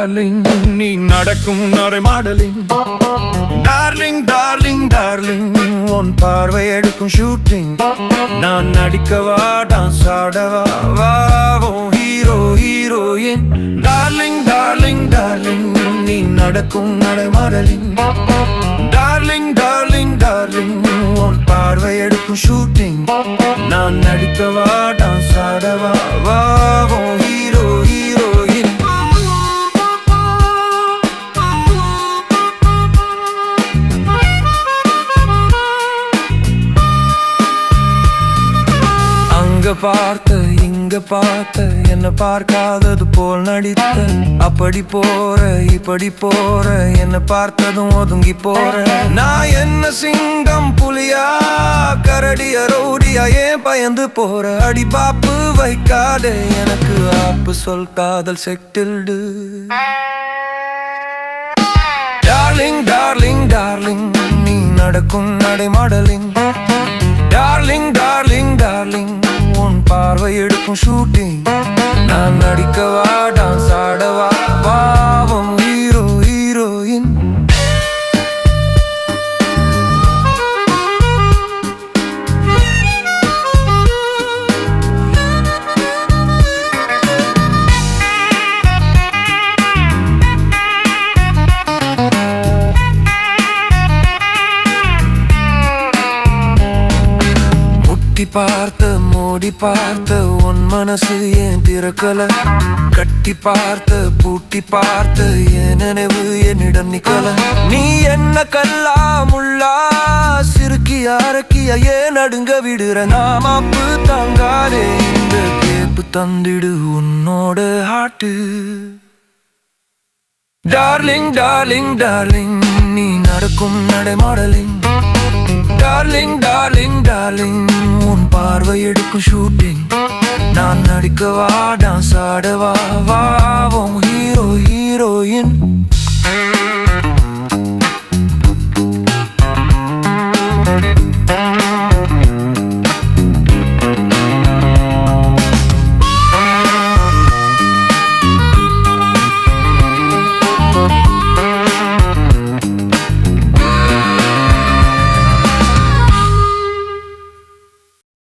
darling நீ நடக்கும் நடைமாடலிங் darling darling darling உன் பார்வை எடுக்கும் ஷூட்டிங் நான் நடிக்கவா டான்ஸ் ஆடவா வாவும் hero heroine darling darling darling நீ நடக்கும் நடைமாடலிங் டார்லிங் டார்லிங் டார்லிங் உன் பார்வை எடுக்கும் ஷூட்டிங் நான் நடிக்கவா டான்ஸ் ஆடவா வாவும் ஹீரோ ஹீரோயின் அங்க பார்த்த இங்க பார்த்த என்ன பார்க்காதது போல் நடித்த அப்படி போற இப்படி போற என்ன பார்த்ததும் ஒதுங்கி போற நான் என்ன சிங்கம் புலியா கரடியா ரவுடியா ஏன் பயந்து போற அடி பாப்பு வைக்காதே எனக்கு ஆப்பு சொல் காதல் செட்டில்டு டார்லிங் டார்லிங் டார்லிங் நீ நடக்கும் நடைமாடலிங் டார்லிங் டார்லிங் டார்லிங் உன் பார்வை எடுக்கும் ஷூட்டிங் நான் நடிக்கவா டான்ஸ் ஆடவா பாவம் ஹீரோ ஹீரோயின் பார்த்த மோடி பார்த்த உன் மனசு ஏன் திறக்கல கட்டி பார்த்த பூட்டி பார்த்த என் நினைவு என்னிடம் நிக்கல நீ என்ன கல்லா முள்ளா சிறுக்கியா அரக்கியா ஏன் நடுங்க விடுற நாமாப்பு தாங்காதே இந்த கேப்பு தந்திடு உன்னோட ஹாட்டு டார்லிங் டார்லிங் டார்லிங் நீ நடக்கும் நடைமாடலிங் டார்லிங் டார்லிங் டார்லிங் உன் பார்வை எடுக்கும் ஷூட்டிங் நான் நடிக்கவா டான்ஸ் ஆடவா வாவும் ஹீரோ ஹீரோயின்